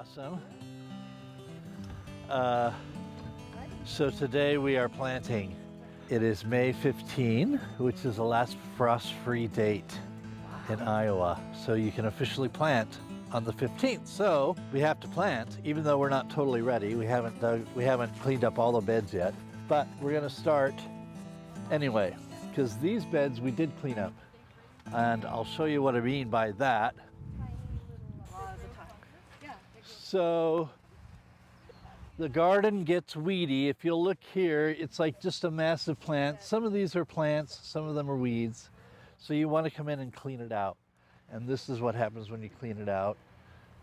awesome. So today we are planting. It is May 15, which is the last frost-free date in Iowa. So you can officially plant on the 15th. So we have to plant, even though we're not totally ready. We haven't cleaned up all the beds yet, but we're gonna start anyway, because these beds we did clean up. And I'll show you what I mean by that. So the garden gets weedy. If you'll look here, it's like just a massive plant. Some of these are plants, some of them are weeds. So you want to come in and clean it out. And this is what happens when you clean it out.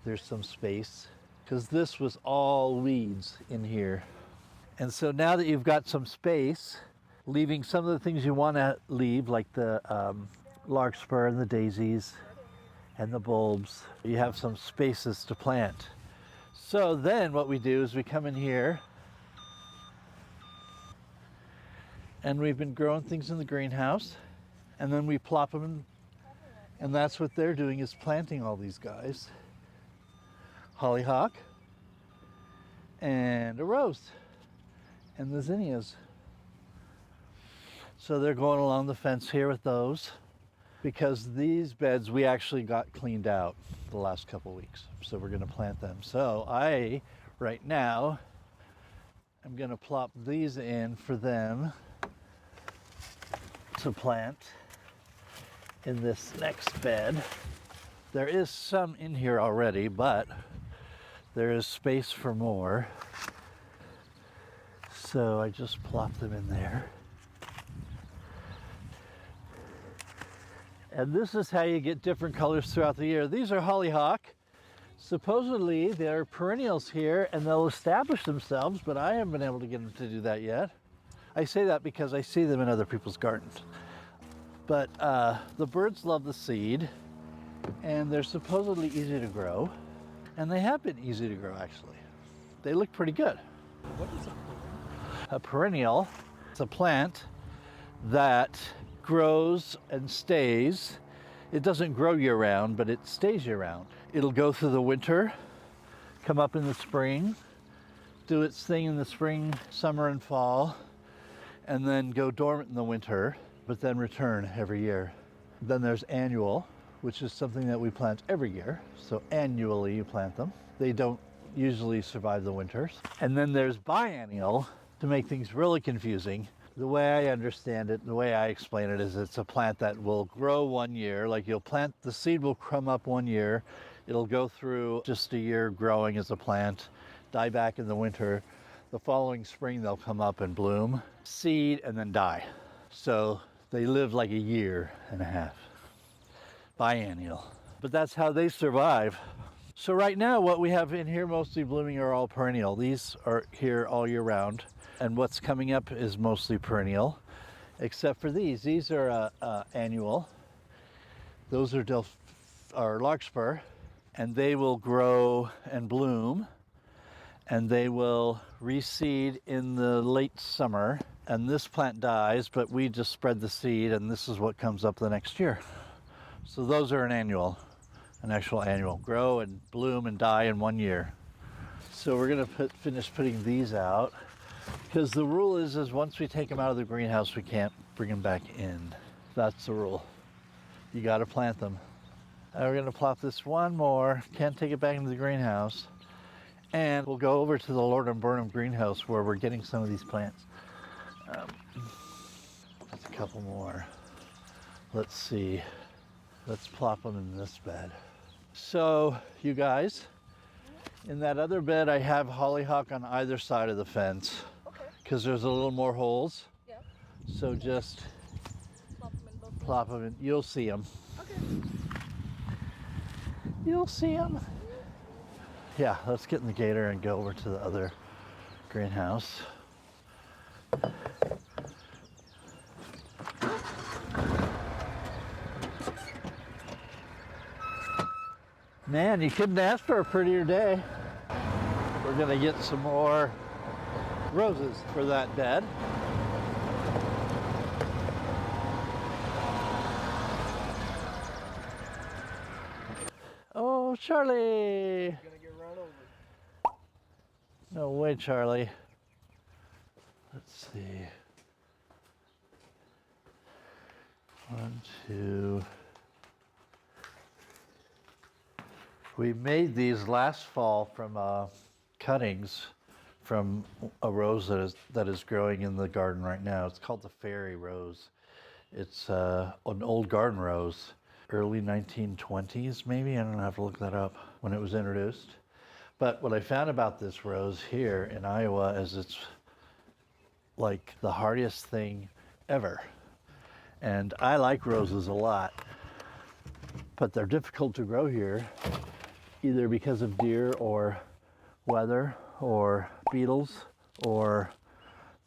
There's some space, because this was all weeds in here. And so now that you've got some space, leaving some of the things you want to leave, like the larkspur and the daisies and the bulbs, you have some spaces to plant. So then what we do is we come in here, and we've been growing things in the greenhouse, and then we plop them in, and that's what they're doing, is planting all these guys. Hollyhock and a rose and the zinnias. So they're going along the fence here with those, because these beds we actually got cleaned out the last couple weeks. So we're gonna plant them. So right now, I'm gonna plop these in for them to plant in this next bed. There is some in here already, but there is space for more. So I just plop them in there. And this is how you get different colors throughout the year. These are hollyhock. Supposedly they're perennials here and they'll establish themselves, but I haven't been able to get them to do that yet. I say that because I see them in other people's gardens. But the birds love the seed, and they're supposedly easy to grow. And they have been easy to grow, actually. They look pretty good. What is a perennial? A perennial is a plant that grows and stays. It doesn't grow year-round, but it stays year-round. It'll go through the winter, come up in the spring, do its thing in the spring, summer, and fall, and then go dormant in the winter, but then return every year. Then there's annual, which is something that we plant every year. So annually you plant them. They don't usually survive the winters. And then there's biannual, to make things really confusing. The way I understand it, the way I explain it, is it's a plant that will grow 1 year. Like you'll plant, the seed will come up 1 year. It'll go through just a year growing as a plant, die back in the winter. The following spring, they'll come up and bloom, seed, and then die. So they live like a year and a half. Biannual. But that's how they survive. So right now, what we have in here mostly blooming are all perennial. These are here all year round. And what's coming up is mostly perennial, except for these. These are annual. Those are larkspur, and they will grow and bloom, and they will reseed in the late summer. And this plant dies, but we just spread the seed, and this is what comes up the next year. So those are an actual annual. Grow and bloom and die in 1 year. So we're gonna finish putting these out, because the rule is once we take them out of the greenhouse, we can't bring them back in. That's the rule. You gotta plant them. Now we're gonna plop this one more, can't take it back into the greenhouse, and we'll go over to the Lord and Burnham greenhouse where we're getting some of these plants. There's a couple more. Let's see. Let's plop them in this bed. So, you guys, in that other bed I have hollyhock on either side of the fence, because there's a little more holes. Yep. So just plop them in. You'll see them. Okay. You'll see them. Yeah, let's get in the gator and go over to the other greenhouse. Man, you couldn't ask for a prettier day. We're gonna get some more roses for that bed. Oh, Charlie. Gonna get run over. No way, Charlie. Let's see. 1, 2. We made these last fall from cuttings from a rose that is growing in the garden right now. It's called the fairy rose. It's an old garden rose, early 1920s maybe. I don't know, I have to look that up when it was introduced. But what I found about this rose here in Iowa is it's like the hardiest thing ever. And I like roses a lot, but they're difficult to grow here, either because of deer or weather or beetles or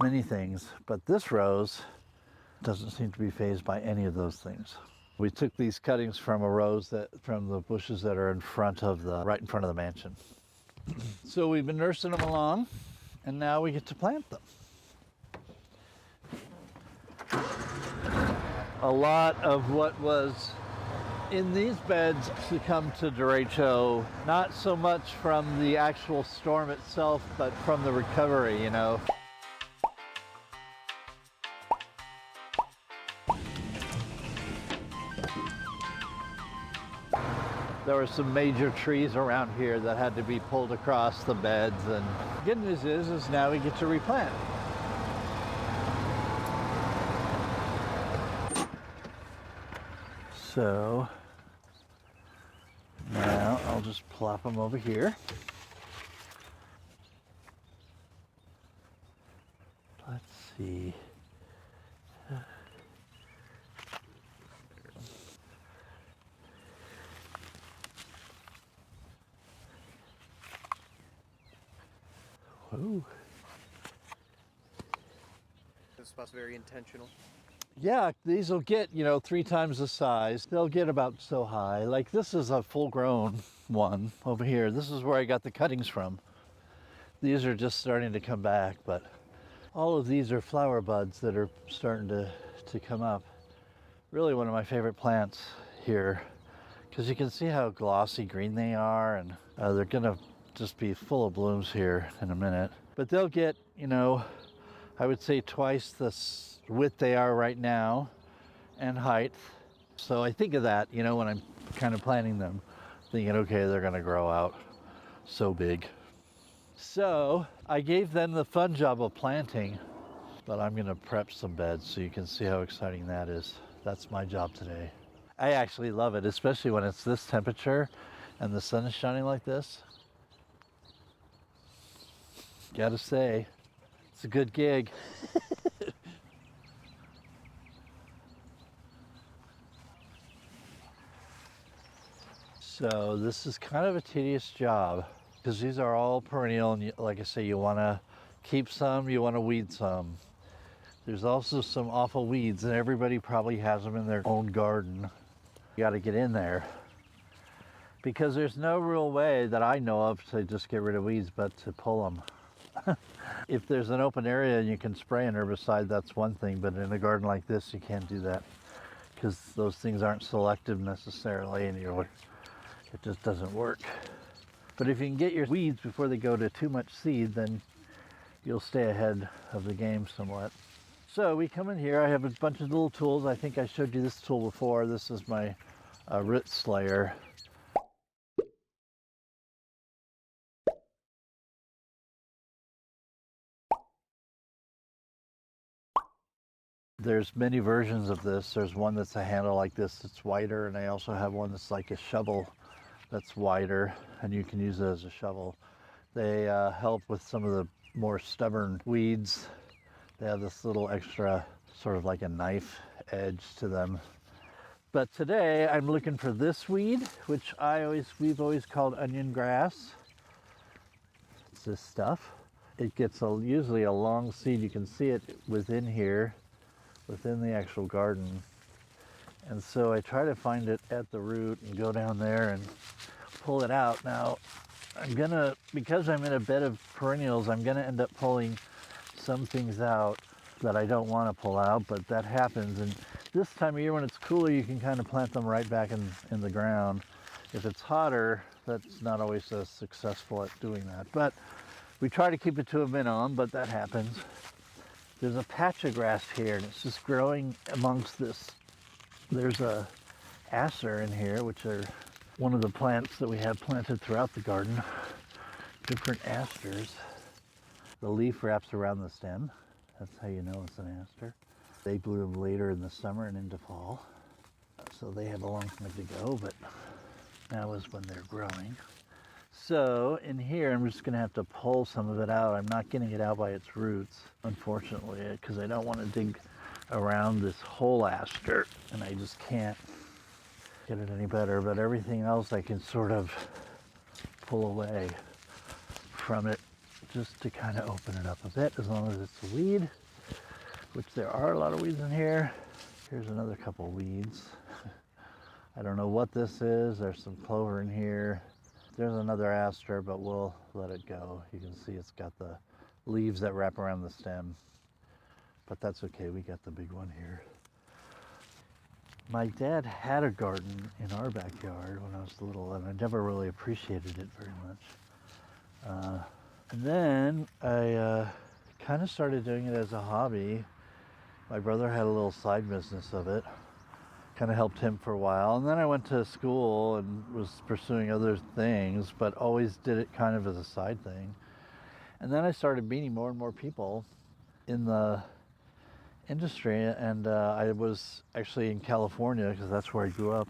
many things. But this rose doesn't seem to be fazed by any of those things. We took these cuttings from a rose from the bushes that are right in front of the mansion. So we've been nursing them along, and now we get to plant them. A lot of what was in these beds succumbed to derecho, not so much from the actual storm itself, but from the recovery, you know. There were some major trees around here that had to be pulled across the beds, and the good news is now we get to replant. So now I'll just plop them over here. Let's see. Whoa. This spot's very intentional. Yeah, these will get, 3 times the size. They'll get about so high. Like this is a full-grown one over here. This is where I got the cuttings from. These are just starting to come back, but all of these are flower buds that are starting to come up. Really one of my favorite plants here, because you can see how glossy green they are, and they're gonna just be full of blooms here in a minute. But they'll get, I would say twice the width they are right now and height. So I think of that, when I'm kind of planting them, thinking, okay, they're gonna grow out so big. So I gave them the fun job of planting, but I'm gonna prep some beds so you can see how exciting that is. That's my job today. I actually love it, especially when it's this temperature and the sun is shining like this. Gotta say, it's a good gig. So this is kind of a tedious job because these are all perennial, and like I say, you want to keep some, you want to weed some. There's also some awful weeds, and everybody probably has them in their own garden. You got to get in there because there's no real way that I know of to just get rid of weeds but to pull them. If there's an open area and you can spray an herbicide, that's one thing, but in a garden like this you can't do that because those things aren't selective necessarily, and it just doesn't work. But if you can get your weeds before they go to too much seed, then you'll stay ahead of the game somewhat. So we come in here, I have a bunch of little tools. I think I showed you this tool before. This is my root slayer. There's many versions of this. There's one that's a handle like this that's wider, and I also have one that's like a shovel that's wider, and you can use it as a shovel. They help with some of the more stubborn weeds. They have this little extra, sort of like a knife edge to them. But today I'm looking for this weed, which we've always called onion grass. It's this stuff. It gets usually a long seed. You can see it within here, within the actual garden. And so I try to find it at the root and go down there and pull it out. Now, because I'm in a bed of perennials, I'm gonna end up pulling some things out that I don't want to pull out, but that happens. And this time of year when it's cooler, you can kind of plant them right back in the ground. If it's hotter, that's not always so successful at doing that. But We try to keep it to a minimum, but that happens. There's a patch of grass here, and it's just growing amongst this. There's a Aster in here, which are one of the plants that we have planted throughout the garden. Different asters. The leaf wraps around the stem. That's how you know it's an aster. They bloom later in the summer and into fall. So they have a long time to go, but now is when they're growing. So in here, I'm just gonna have to pull some of it out. I'm not getting it out by its roots, unfortunately, because I don't want to dig around this whole aster, and I just can't get it any better. But everything else I can sort of pull away from it just to kind of open it up a bit, as long as it's a weed, which there are a lot of weeds in here. Here's another couple weeds. I don't know what this is. There's some clover in here. There's another aster, but we'll let it go. You can see it's got the leaves that wrap around the stem, but that's okay. We got the big one here. My dad had a garden in our backyard when I was little, and I never really appreciated it very much. And then I kind of started doing it as a hobby. My brother had a little side business of it. Kind of helped him for a while. And then I went to school and was pursuing other things, but always did it kind of as a side thing. And then I started meeting more and more people in the industry, and I was actually in California because that's where I grew up.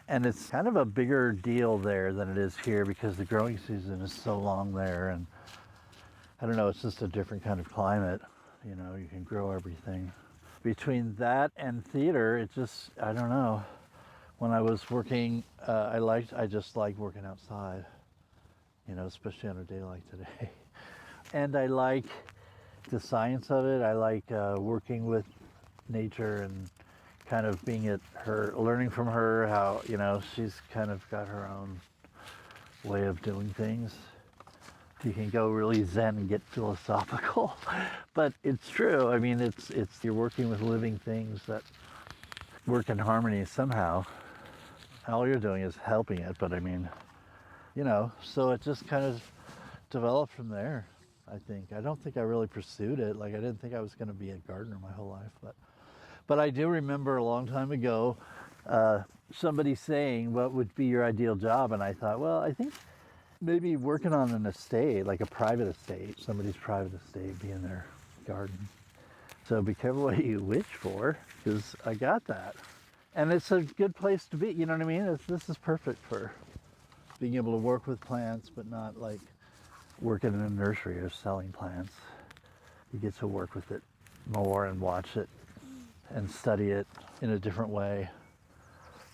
And it's kind of a bigger deal there than it is here because the growing season is so long there, and I don't know, it's just a different kind of climate. You know, you can grow everything. Between that and theater, it just, I don't know. When I was working, I just like working outside, you know, especially on a day like today. And I like the science of it. I like working with nature and kind of being at her, learning from her how, you know, she's kind of got her own way of doing things. You can go really zen and get philosophical, but it's true. I mean, it's you're working with living things that work in harmony somehow. All you're doing is helping it, but I mean, you know, so it just kind of developed from there, I think. I don't think I really pursued it. Like, I didn't think I was going to be a gardener my whole life, but I do remember a long time ago somebody saying, what would be your ideal job? And I thought, well, I think maybe working on an estate, like a private estate, somebody's private estate, be in their garden. So be careful what you wish for, because I got that. And it's a good place to be, you know what I mean? This is perfect for being able to work with plants, but not like working in a nursery or selling plants. You get to work with it more and watch it and study it in a different way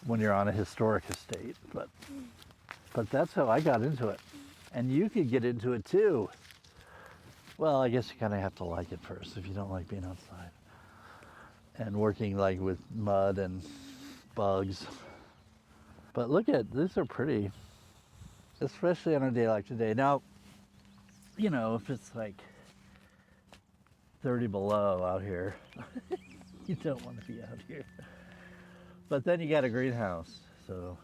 when you're on a historic estate. But that's how I got into it. And you could get into it too. Well, I guess you kind of have to like it first if you don't like being outside. And working like with mud and bugs. But look at, these are pretty, especially on a day like today. Now, you know, if it's like 30 below out here, you don't want to be out here. But then you got a greenhouse, so.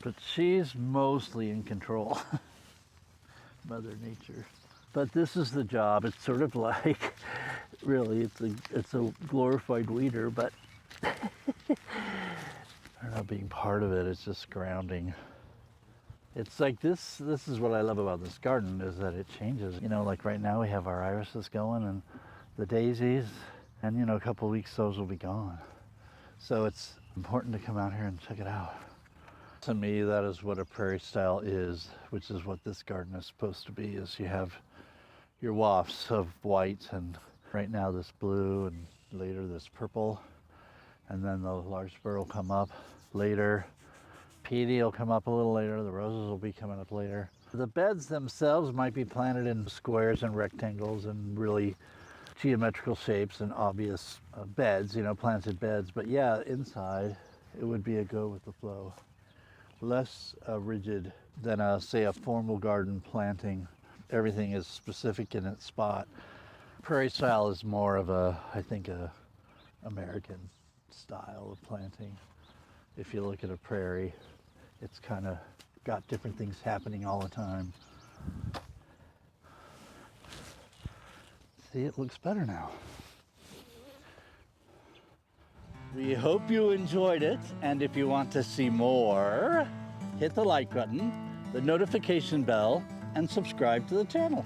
But she's mostly in control, Mother Nature. But this is the job. It's sort of like, really, it's a glorified weeder, but I don't know, being part of it is just grounding. It's like this is what I love about this garden, is that it changes. You know, like right now we have our irises going and the daisies, and you know, a couple of weeks those will be gone. So it's important to come out here and check it out. To me, that is what a prairie style is, which is what this garden is supposed to be, is you have your wafts of white, and right now this blue, and later this purple, and then the larkspur will come up later. Peony will come up a little later, the roses will be coming up later. The beds themselves might be planted in squares and rectangles and really geometrical shapes and obvious beds, you know, planted beds, but yeah, inside it would be a go with the flow. Less rigid than say a formal garden planting. Everything is specific in its spot. Prairie style is more of I think a American style of planting. If you look at a prairie, it's kind of got different things happening all the time. See, it looks better now. We hope you enjoyed it, and if you want to see more, hit the like button, the notification bell, and subscribe to the channel.